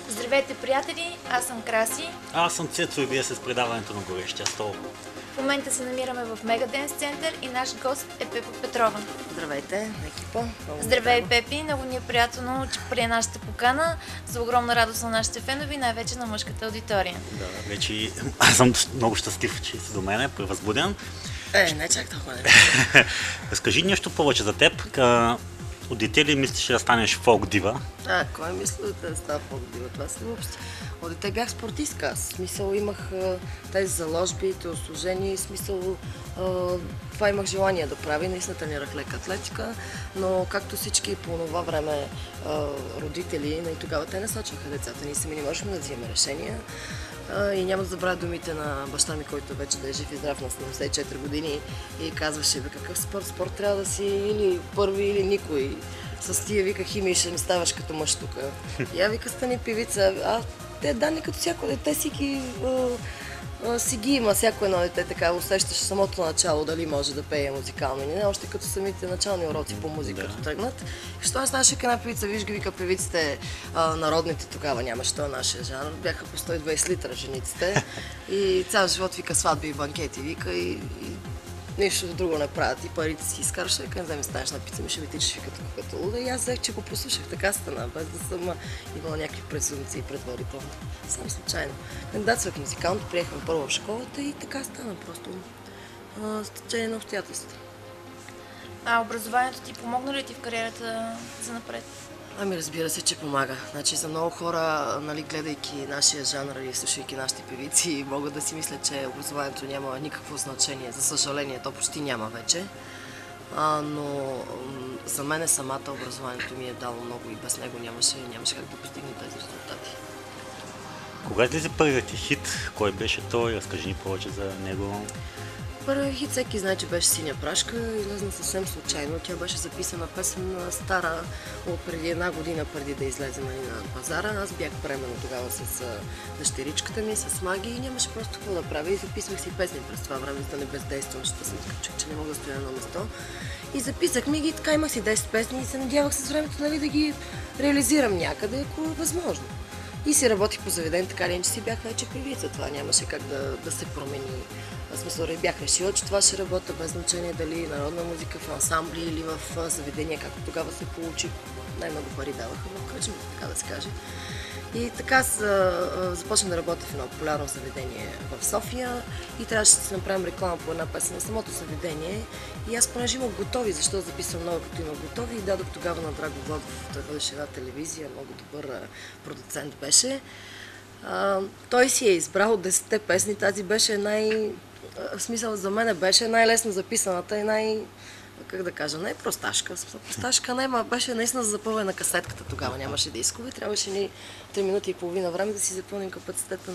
Здравейте, приятели! Аз съм Краси. Аз съм Цецо и вие с предаването на Горещия стол. В момента се намираме в Мега Денс център и наш гост е Пепа Петрова. Здравейте на екипа. Здравей, Пепи! Много ни е приятно, че прие нашата покана за огромна радост на нашите фенови, най-вече на мъжката аудитория. Да, вече аз съм много щастлив, че си до мене, превъзбуден. Не чак толкова. Разкажи нещо повече за теб. От дете ли мислиш да станеш фолк дива? Кой мисли да става фолк дива? Това са глупости. От дете бях спортистка. Аз смисъл имах тези заложби, телосложения, смисъл това имах желание да правя. Наистина тренирах лека атлетика, но както всички по това време родители, и тогава те насочваха децата. Ние сами не можехме да взимаме решения. И няма да забравя думите на баща ми, който вече да е жив и здрав на 74 години и казваше, какъв спорт трябва да си или първи, или никой. С тия вика химия ще не ставаш като мъж тук. Я вика стани певица, те данни като всяко дете си ги има, всяко едно дете така усещаш самото начало дали може да пее музикално или не, още като самите начални уроци по музика като тръгнат. Що аз знаеш една певица, виж ги вика певиците народните, тогава нямаше този нашия жанр, бяха по 120 литра жениците и цял живот вика сватби и банкети вика и нищо друго не правят и парите си изкараш, вика не вземе станеш на пица ми ще ви тичаш като луда и аз взех, че го послушах, така стана, без да съм имала някакви презумпции предварително. Само случайно. Кандидатствах музикалното, приехме първо в школата и така стана просто с течение на обстоятелствата. Образованието ти помогна ли ти в кариерата за напред? Разбира се, че помага. Значи за много хора, гледайки нашия жанр и слушайки нашите певици, могат да си мислят, че образованието няма никакво значение. За съжаление, то почти няма вече. Но за мен самата образованието ми е дало много и без него нямаше как да постигне тези резултати. Кога излезе първият ти хит? Кой беше той? Разкажи ни повече за него. Първият хит всеки знае, че беше Синя прашка, излезна съвсем случайно. Тя беше записана песен стара от преди една година, преди да излезе на пазара. Аз бях бременна тогава с дъщеричката ми, с Маги и нямаше просто какво да правя. И записвах си песни през това време, за да не бездействам, защото съм така, че не мога да стоя на место. И записахме ги, така имах си 10 песни и се надявах с времето да ги реализирам някъде, ако е възможно. И си работих по заведение, така ли, че си бях вече певица. Това нямаше как да се промени. В смисъл, бях решила, че това ще работя без значение дали народна музика в ансамбли или в заведения, както тогава се получи. Най-много пари даваха в кръчмите, така да се каже. И така започнах да работя в едно популярно заведение в София и трябваше да си направим реклама по една песен на самото заведение. И аз, понеже имах готови, защото записвам много като имах готови, и дадох тогава на Драго Владов, той водеше една телевизия, много добър продуцент беше. Той си е избрал 10 песни, тази беше в смисъл за мен беше най-лесно записаната и как да кажа, най-просташка. Просташка беше наистина за запълване на касетката тогава, нямаше дискове, трябваше ни 3 минути и половина време да си запълним капацитета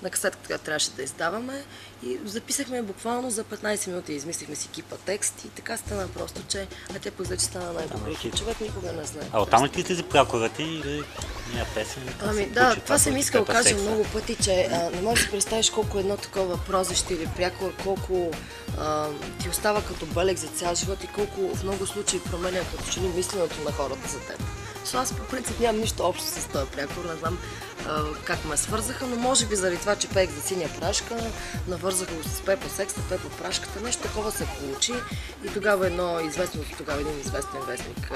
на касетката, която трябваше да издаваме. И записахме буквално за 15 минути, измислихме си кипа текст и така стана просто, че тя пък вече стана най-добри. Човек никога не знае. Оттам ли ти излезе прякора ти или песен? Да, това съм искал да кажа много пъти, че не можеш да си представиш колко едно такова прозвище или прякор, колко ти остава като белег за цял живот и колко в много случаи променя като че ли мисленето на хората за теб. Аз по принцип нямам нищо общо с този прякор, не знам как ме свързаха, но може би заради това, че пеех за Синя прашка, навързаха го с Пепа Секста, Пепа прашката, нещо такова се получи и тогава един известен вестник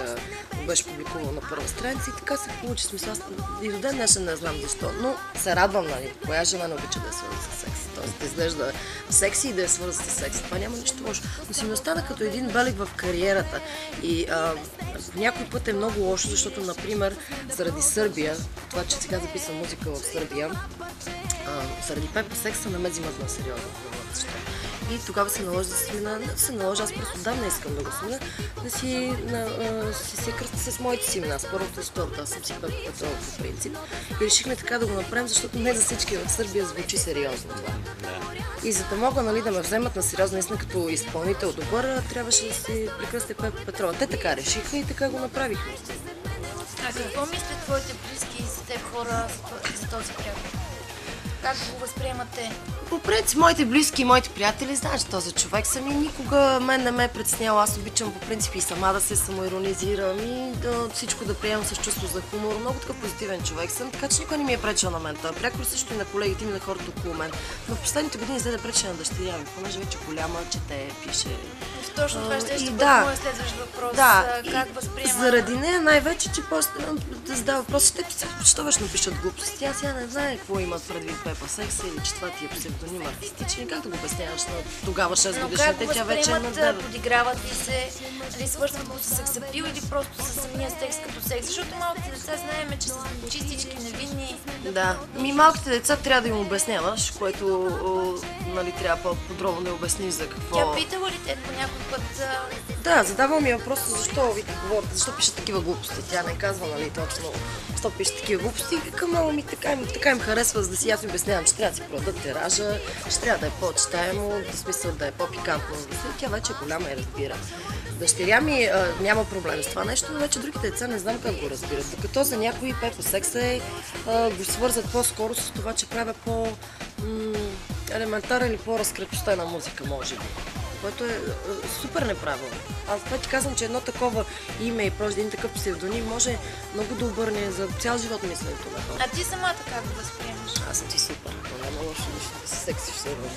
беше публикувал на първа страница и така се получи. Смисъл, и до ден днешен не знам защо, но се радвам, коя жена не обича да се свърза с секс. т.е. да изглежда секси и да е свързан с секси. Това няма нищо лошо. Но си ми остана като един белег в кариерата. И някой път е много лошо, защото, например, заради Сърбия, това, че сега записвам музика в Сърбия, заради Пепа Секса не ме взимат на сериозно. И тогава се наложи да се наложи, аз просто отдавна искам да го сменя, да си кръста с моите си имена. Първото и второто, аз съм си Пепа Петрова по принцип. И решихме така да го направим, защото не за всички в Сърбия звучи сериозно това. И за да мога, нали, да ме вземат на сериозно, наистина като изпълнител добър, трябваше да си прекръстя Пепа Петрова. Те така решиха и така го направихме. А какво мислят твоите близки за теб хора за този преход? Как го възприемат те? По принцип, моите близки и моите приятели знаят, че този човек съм и никога мен не ме е притесняло. Аз обичам по принцип и сама да се самоиронизирам и всичко да приемам с чувство за хумор. Много така позитивен човек съм, така че никой не ми е пречил на мен. Прякор също и на колегите ми, на хората около мен. Но в последните години взе да пречи на дъщеря ми, понеже вече голяма, чете, пише. Точно това ще бъде моят следващ въпрос. Как възприема? Заради нея най-вече, че просто да задава въпрос, защо вече напишат глупости. Аз не знае какво имат предвид Пепа Секса или че това ти е псевдоним артистичен. Как да го обясняваш на тогава 6 годишните, тя вече е на 9. Подиграват ли се, ли свързват го с сексапил или просто с самия секс като секс? Защото малките деца знаем, че са чистички, невинни. Да, малките деца трябва да им обясняваш, което нали, трябва по-подробно да обясниш за какво. Тя питала ли те по някой път? Да, задавал ми въпроса защо ви говорите, защо пишат такива глупости. Тя не казва, нали, точно, защо пишат такива глупости. Към мама ми така им харесва, за да си аз ми обяснявам, че трябва да си продадат тиража, че трябва да е по-читаемо, в смисъл да е по-пикантно. Тя вече е голяма и разбира. Дъщеря ми няма проблем с това нещо, но вече другите деца не знам как го разбират. Докато за някои Пепа Секса го свързват по-скоро с това, че правя по-елементарна или по-разкрепостена музика, може би. Което е супер неправилно. Аз това ти казвам, че едно такова име и просто един такъв псевдоним може много да обърне за цял живот мисленето на хората. А ти самата как го възприемаш? Аз съм ти супер, но няма лошо нищо да си сексиш все едно.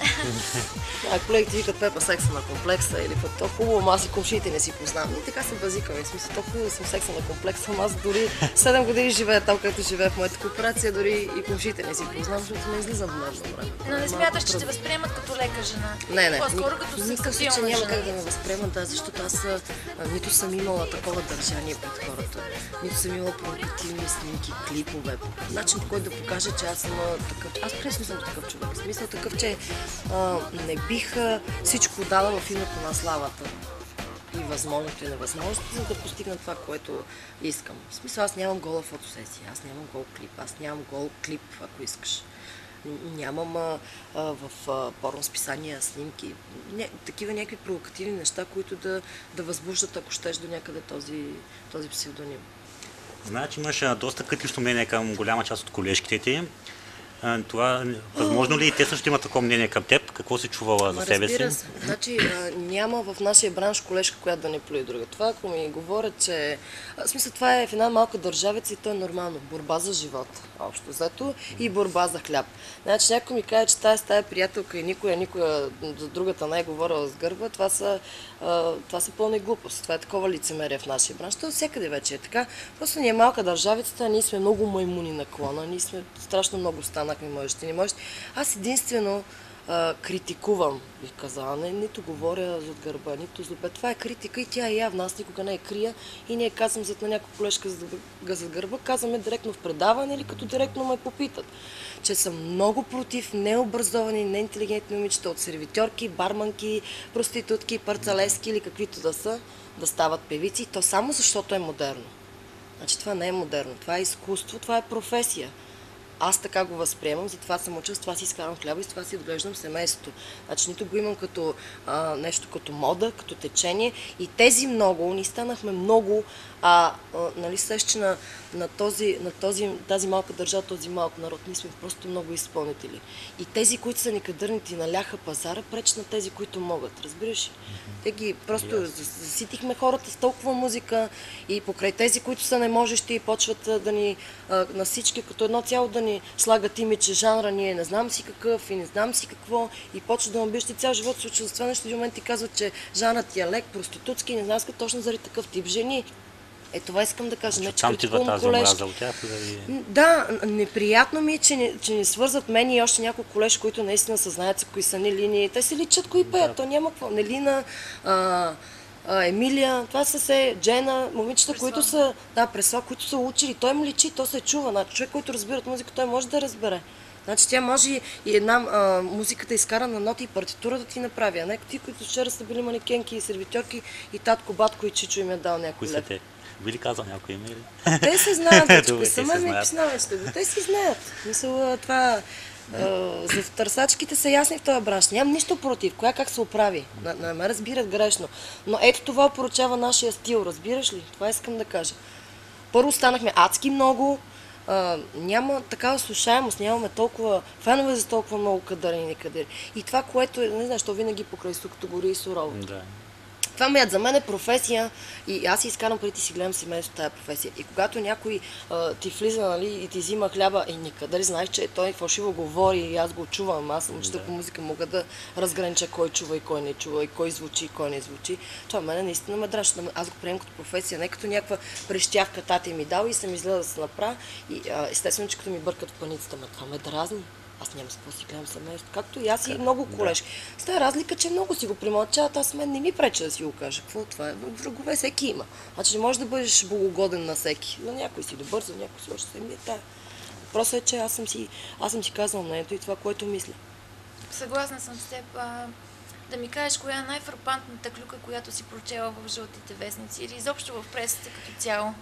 Колегите викат Пепа Секса на комплекса или път то хубаво, ама аз и комшиите не си познавам. И така се базикаме. В смисъл, толкова да съм секса на комплекса, ама аз дори 7 години живея там, където живея в моята кооперация, дори и комшиите не си познавам, защото не излизам дневно време. Но не смяташ, че те възприемат като лека жена? Не. По-скоро като сексапилна жена. Няма как да ме възприемат, защото аз нито съм имала такова държание пред хората, нито съм имала провокативни снимки, клипове. Начин, по който да покажа, че аз съм такъв. Аз пресно съм такъв човек. В смисъл такъв, че не бих всичко дала в името на славата. И възможното и невъзможното, за да постигна това, което искам. В смисъл, аз нямам гола фотосесия, аз нямам гол клип, аз нямам гол клип, ако искаш. Нямам в порно списания снимки, такива някакви провокативни неща, които да възбуждат, ако щеш, до някъде този псевдоним. Значи имаш доста критично мнение към голяма част от колежките ти. Това, възможно ли и те също имат такова мнение към теб? Какво си чувала за себе си? Разбира се. Значи няма в нашия бранш колежка, която да не плюе друга. Това, ако ми говорят, че... В смисъл, това е в една малка държавица и то е нормално. Борба за живот, общо взето, и борба за хляб. Значи някой ми каже, че тая приятелка и никоя за другата не е говорила с гърба, това са пълни глупости. Това е такова лицемерие в нашия бранш. То всякъде вече е така. Просто ние е малка държавица, ние сме много маймуни на клона, ние сме страшно много станахме мъжете. Аз единствено критикувам, бих казала, нито говоря зад гърба, нито злобе. Това е критика и тя е явна, аз никога не я крия и не я казвам зад на някой колежка зад гърба, казваме директно в предаване или като директно ме попитат, че съм много против необразовани, неинтелигентни момичета от сервитьорки, барманки, проститутки, парцалески или каквито да са, да стават певици, то само защото е модерно. Значи това не е модерно, това е изкуство, това е професия. Аз така го възприемам, затова съм учил, с това си изкарвам хляба и с това си отглеждам семейството. Значи нито го имам като нещо като мода, като течение. И тези много, ни станахме много, нали сеща на тази малка държава, този малък народ, ние сме просто много изпълнители. И тези, които са некадърните и наляха пазара, пречат на тези, които могат, разбираш? Те ги просто заситихме хората с толкова музика и покрай тези, които са неможещи, почват да ни на всички като едно цяло да ни слагат имидж, жанра, ние не знам си какъв и не знам си какво и почват да ме биеш, цял живот се учи за това нещо. В един момент ти казват, че жанрът ти е лек, проститутски, не знам точно заради такъв тип жени. Това искам да кажа. Не, че Там ти идва критикувам тази колежки. омраза от тях. Да, неприятно ми е, че ни свързват мен и още няколко колежки, които наистина се знаят кои са ни линии. Те се личат кои пеят, то няма какво. Нелина, Емилия, това са се Джена, момичета, които са, Преслав, които са учили. Той им личи, то се чува. Значи, човек, който разбира музика, той може да разбере. Значи тя може и една музиката изкара на ноти и партитура да ти направи. А не ти, които вчера са били манекенки и сервитьорки и татко, батко и чичо им е дал някой лев. Те? Би ли казал някой име ли? Те се знаят, Добре, че сама ми писнавачите го. Те си знаят. Мисля, това... За търсачките са ясни в този бранш. Нямам нищо против. Коя как се оправи. Не ме разбират грешно. Но ето това опоручава нашия стил. Разбираш ли? Това искам да кажа. Първо станахме адски много. Няма такава слушаемост, нямаме толкова фенове за толкова много кадъри и некадъри. И това, което е, не знам, що винаги покрай сукато гори и сурово. Да. Това ми е за мен е професия и аз си изкарам преди си гледам семейството тази професия. И когато някой ти влиза, нали, и ти взима хляба, никъде знаеш, че той фалшиво говори и аз го чувам. Аз съм учител по музика, мога да разгранича кой чува и кой не чува, и кой звучи и кой не звучи. Това мене наистина ме дръжи. Аз го приемам като професия, не като някаква прещявка тати ми дал и съм излезе да се направя. И естествено, че като ми бъркат в паницата, това ме дразни. Аз нямам с какво си гледам семейство. Както и аз и много колежки. С тази разлика, че много си го примълчават, аз мен не ми преча да си го кажа. Какво това е? Врагове всеки има. Значи не можеш да бъдеш благогоден на всеки. На някой си добър, за някой си още се тая. Просто е, че аз съм си казал мнението и това, което мисля. Съгласна съм с теб. Да ми кажеш, коя е най-фрапантната клюка, която си прочела в жълтите вестници или изобщо в пресата като цяло?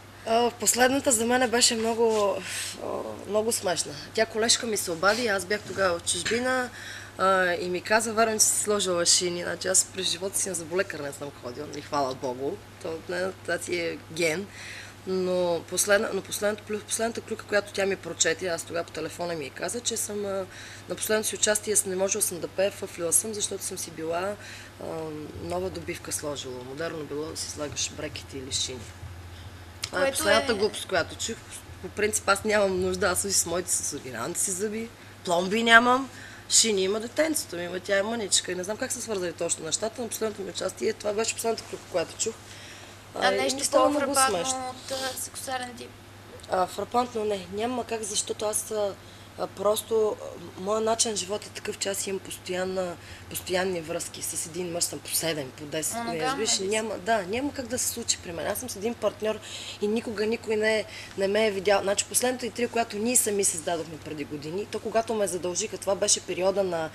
Последната за мен беше много смешна. Тя колежка ми се обади, аз бях тогава в чужбина и ми каза, вярвам, че си сложила шини. Значи аз през живота си на заболекар не съм ходила, нали, хвала Богу. Това си е ген. Но последната клюка, която тя ми прочете, аз тогава по телефона ми каза, че съм на последното си участие не можела съм да пея, фъфлила съм, защото съм си била нова добивка сложила. Модерно било да си слагаш брекети или шини. Това е последната глупост, която чух. По принцип аз нямам нужда, аз с моите сорирантни си зъби, пломби нямам, шини има детенцето ми, тя е мъничка и не знам как са свързали точно нещата, но последното ми участие, това беше последната клюка, която чух. Нещо по-фрапантно от сексуален тип? Фрапантно не, няма как, защото аз просто моят начин на живот е такъв, че аз имам постоянни връзки. С един мъж съм по 7, по 10. Няма как да се случи при мен. Аз съм с един партньор и никога никой не ме е видял. Значи последното и три, която ние сами създадохме преди години, то когато ме задължиха, това беше периода на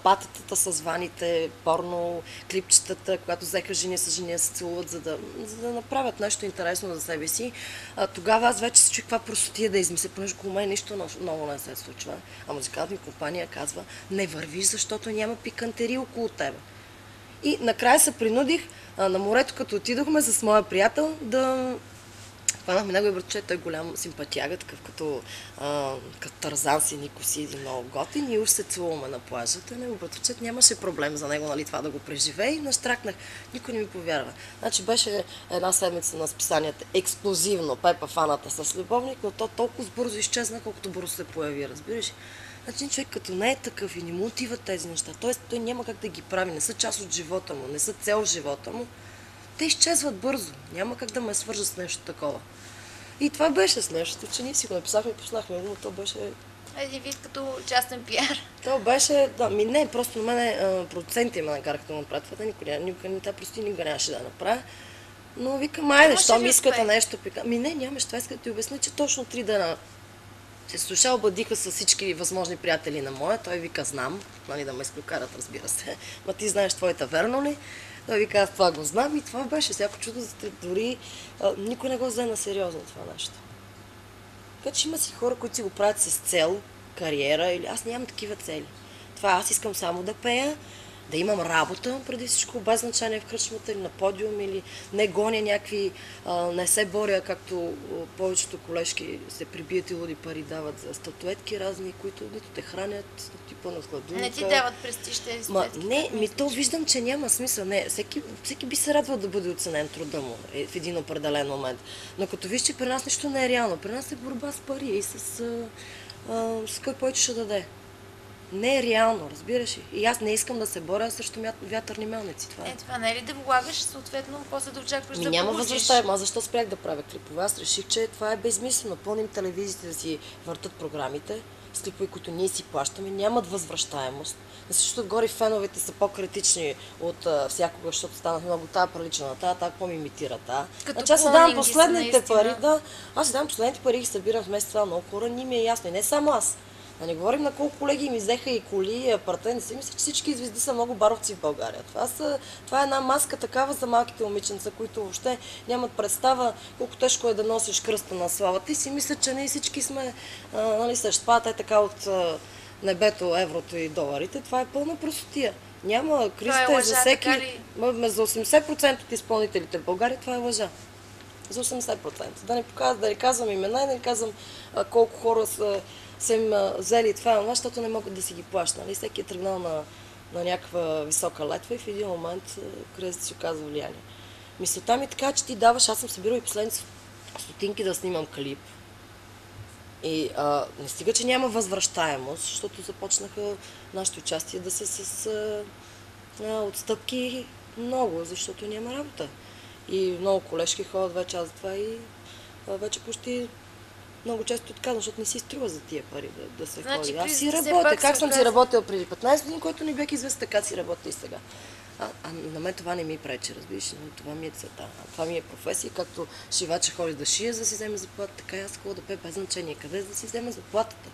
патетата с ваните, порно, клипчетата, когато взеха жени с жени да се целуват, за да направят нещо интересно за себе си. Тогава аз вече се чух каква простотия да измисля, понеже около мен нищо ново не се случва. А музикалната ми компания казва, не вървиш, защото няма пикантери около тебе. И накрая се принудих на морето, като отидохме с моя приятел, да хванахме неговия братче, той е голям симпатяга, такъв като Тарзан си, Нико си, един много готин и уж се целуваме на плажата. Него братчет нямаше проблем за него, нали, това да го преживее и наштракнах. Никой не ми повярва. Значи беше една седмица на списанията експлозивно, Пепа фаната с любовник, но то толкова бързо изчезна, колкото бързо се появи, разбираш? Значи човек като не е такъв и не му отиват тези неща, т.е. той няма как да ги прави, не са част от живота му, не са цел в живота му, те изчезват бързо. Няма как да ме свържа с нещо такова. И това беше с нещото, че ние си го написахме и послахме го, но то беше... Един вид като частен пиар. То беше... не, просто на мене продуцентите ме накараха да направят това, никога просто никога нямаше да направя. Но викам, айде, що ми искате нещо? Нямаш, това иска да ти обясня, че точно 3 дена се слушал, бъдиха с всички възможни приятели на моя. Той вика, знам, нали, да ме изклюкарат, разбира се. Ма ти знаеш твоята, верно ли? Той вика, аз това го знам и това беше всяко чудо, дори никой не го взе на сериозно това нещо. Така че има си хора, които си го правят с цел, кариера, или аз нямам такива цели. Това аз искам само да пея, да имам работа, преди всичко без значение в кръчмата или на подиум, или не гоня някакви, не се боря, както повечето колежки се прибият и луди пари дават за статуетки разни, които нито те хранят, нито ти пълнат хладилника. Не ти дават престиж тези статуетки. То виждам, че няма смисъл. Не, всеки би се радвал да бъде оценен труда му в един определен момент. Но като виж, че при нас нищо не е реално, при нас е борба с пари и с кой повече ще даде. не е реално, разбираш ли? И аз не искам да се боря срещу вятърни мелници. Това е. Това не е ли да влагаш, съответно, после да очакваш да Няма получиш? възвръщаем. Аз защо спрях да правя клипове? Аз реших, че това е безмислено. Пълним телевизиите да си въртат програмите с клипове, които ние си плащаме, нямат възвръщаемост. На същото отгоре феновете са по-критични от всякога, защото станах много тая прилича на тая, какво ми имитира тая. Значи аз си давам последните пари, аз си давам последните пари и ги събирам вместо това много хора, ни ми е ясно. И не само аз. Да не говорим на колко колеги ми взеха и коли, и апартаменти. Си мисля, че всички звезди са много баровци в България. Това е една маска такава за малките момиченца, които въобще нямат представа колко тежко е да носиш кръста на славата. И си мисля, че ние всички сме същ. Това е така от небето, еврото и доларите. Това е пълна простотия. Няма кризата е за всеки. За 80% от изпълнителите в България това е лъжа. За 80%. Да не казвам имена и да не казвам колко хора са им взели това и това, защото не могат да си ги плащат. Нали? Всеки е тръгнал на някаква висока летва и в един момент кризата си оказва влияние. Мисълта ми е така, че ти даваш, аз съм събирал и последните стотинки да снимам клип. И не стига, че няма възвръщаемост, защото започнаха нашите участия да са с отстъпки много, защото няма работа. И много колежки ходят вече аз за това и вече почти много често отказвам, защото не си струва за тия пари да се ходи. Аз си работя. Как съм си работила преди 15 години, който не бях известен, така си работя и сега. На мен това не ми пречи, разбираш, но това ми е целта. Това ми е професия, както шивача ходи да шие, за да си вземе заплата, така и аз ходя да пея без значение. Къде да си вземе заплатата?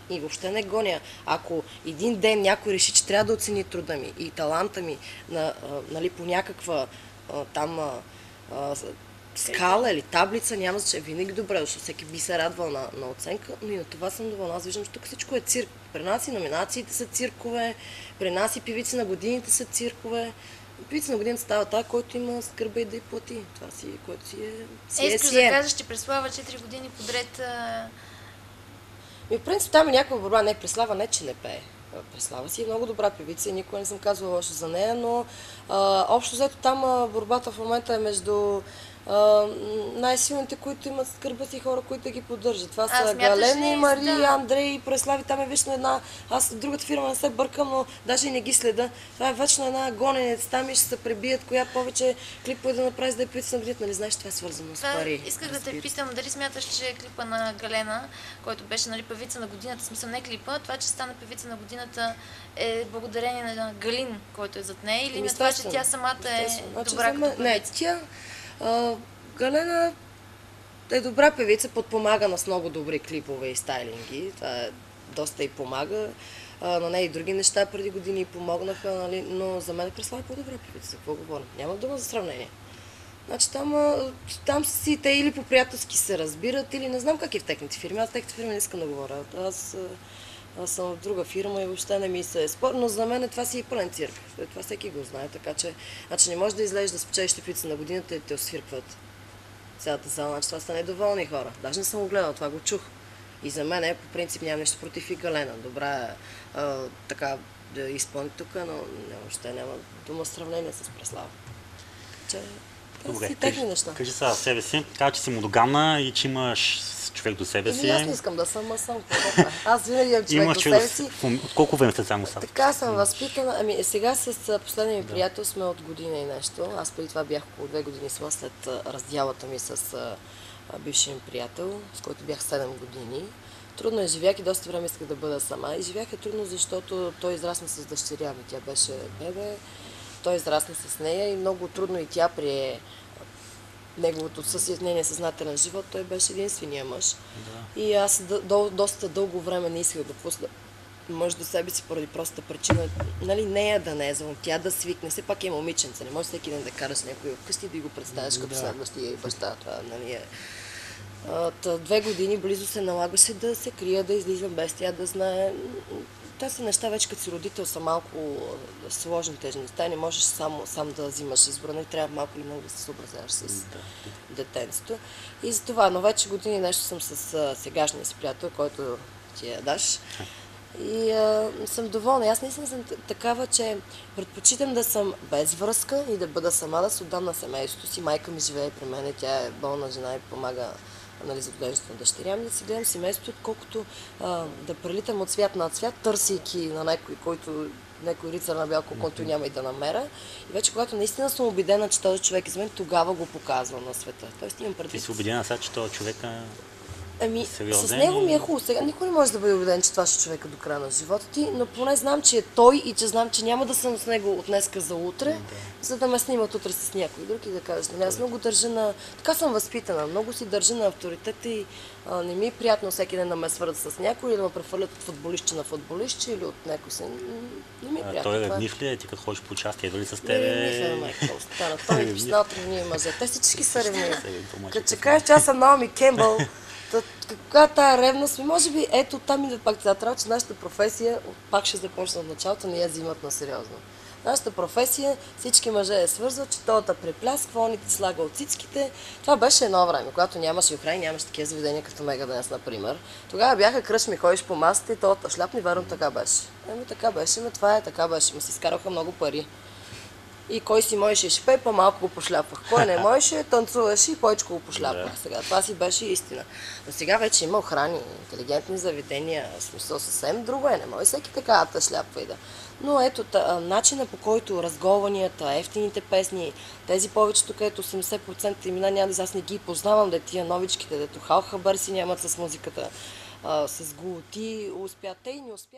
И въобще не гоня. Ако един ден някой реши, че трябва да оцени труда ми и таланта ми нали, по някаква скала или таблица, няма значение. Винаги добре, защото всеки би се радвал на оценка, но и на това съм доволна. Аз виждам, че тук всичко е цирк. При нас и номинациите са циркове, при нас и певици на годините са циркове. Певици на годината става тая, който има скърба и да й плати. Това си, което си е. Искаш да кажеш, че Преслава 4 години подред... В принцип там е някаква борба. Не, Преслава не, че не пее. Преслава си е много добра певица и никога не съм казвала лошо за нея, но общо взето там борбата в момента е между най-силните, които имат скърба си хора, които ги поддържат. Това са Галена, Мария, Андрей, Преслави. Там е вечно една... Аз в другата фирма не се бъркам, но даже и не ги следа. Това е вечно една гоненец. Там и ще се пребият, коя повече клипове да направи, за да е певица на годината. Нали знаеш, това е свързано с пари. Исках да те питам, дали смяташ, че клипа на Галена, който беше нали, певица на годината, смисъл не клипа, това, че стана певица на годината е благодарение на Галин, който е зад нея, или на това, че тя самата е добра като певица? Галена е добра певица, подпомагана с много добри клипове и стайлинги. Това доста и помага. На нея и други неща преди години помогнаха, нали? Но за мен Преслава е по-добра певица, за какво говоря? Няма дума за сравнение. Значи там си те или по-приятелски се разбират, или не знам как е в техните фирми. Аз в техните фирми не искам да говоря. Аз съм в друга фирма и въобще не ми се е спор, но за мен това си е пълен цирк. Това всеки го знае, така че значи не можеш да излезеш да спечелиш певица на годината и те освиркват цялата зала. Значи това са недоволни хора. Даже не съм го гледала, това го чух. И за мен по принцип нямам нещо против и Галена. Добра така да изпълни тук, но въобще няма дума сравнение с Преслава. Добре, неща. Кажи сега себе си. Каза, че си моногамна и че имаш човек до себе си. Аз не искам да съм, аз винаги имам човек до себе си. От колко време сте само са? Така съм възпитана. Сега с последния ми приятел сме от година и нещо. Аз преди това бях около 2 години сама след раздялата ми с бившия ми приятел, с който бях 7 години. Трудно изживях и доста време исках да бъда сама. Изживях трудно, защото той израсна с дъщеря ми. Тя беше бебе. Той израсна с нея и много трудно и тя прие неговото нейния съзнателен живот. Той беше единствения мъж. Да. И аз доста дълго време не исках да пусна мъж до себе си поради простата причина, нали, нея да не е звън, тя да свикне. Все пак е момиченце, не може всеки ден да караш някой вкъщи и да го представяш като следващия баща. Това, нали, е. 2 години близо се налагаше да се крия, да излизам без тя да знае. Те са неща вече като си родител са малко сложни тези неща. Не можеш сам да взимаш избора, не трябва малко или много да се съобразяваш с детенството. И за това, но вече години нещо съм с сегашния си приятел, който ти я даш. И съм доволна. Аз наистина съм такава, че предпочитам да съм без връзка и да бъда сама, да се отдам на семейството си. Майка ми живее при мен, тя е болна жена и помага нали, за отглеждането на дъщеря ми, да си гледам семейството, отколкото да прелитам от свят на свят, търсейки на някой рицар на бял кон, който няма и да намеря. И вече когато наистина съм убедена, че този човек е за мен, тогава го показвам на света. Тоест имам предвид. Ти си убедена сега, че този човек С него ми е хубаво. Сега никой не може да бъде убеден, че това ще е човека до края на живота ти, но поне знам, че е той и че знам, че няма да съм с него от днеска за утре, за да ме снимат утре с някой друг и да кажеш. Аз много държа на... Така съм възпитана, много си държа на авторитета и не ми е приятно всеки ден да ме свърдат с някой или да ме прехвърлят от футболистче на футболистче или от някой се. Не ми е приятно. Той ревнив ли е? Ти като ходиш по участие, дали с Не, тебе? той е писнал тревни мъже. Те всички са ревниви. Като че кажеш, че аз съм Наоми Кембъл, каква тая ревност, може би ето там идва пак театрал, че нашата професия, пак ще започна от началото, не я взимат на сериозно. Нашата професия, всички мъже я свързват, че той те преплясква, он ти слага от цицките. Това беше едно време, когато нямаше охрани, нямаше такива заведения като Мегаденс, например. Тогава бяха кръчми, ходиш по масата и той шляпни, верно така беше. Така беше, това е така беше, си изкараха много пари. И кой си можеше шипе, по-малко го пошляпвах. Кой не можеше, танцуваше и повечко го пошляпвах. Сега това си беше истина. Но сега вече има охрани, интелигентни заведения, смисъл съвсем друго е. Не може всеки така да шляпва и да. Но ето, начина по който разгованията, ефтините песни, тези повечето, където 80% имена няма да аз не ги познавам, да тия новичките, дето хал хабър си нямат с музиката, с голоти, успят, те и не успяват.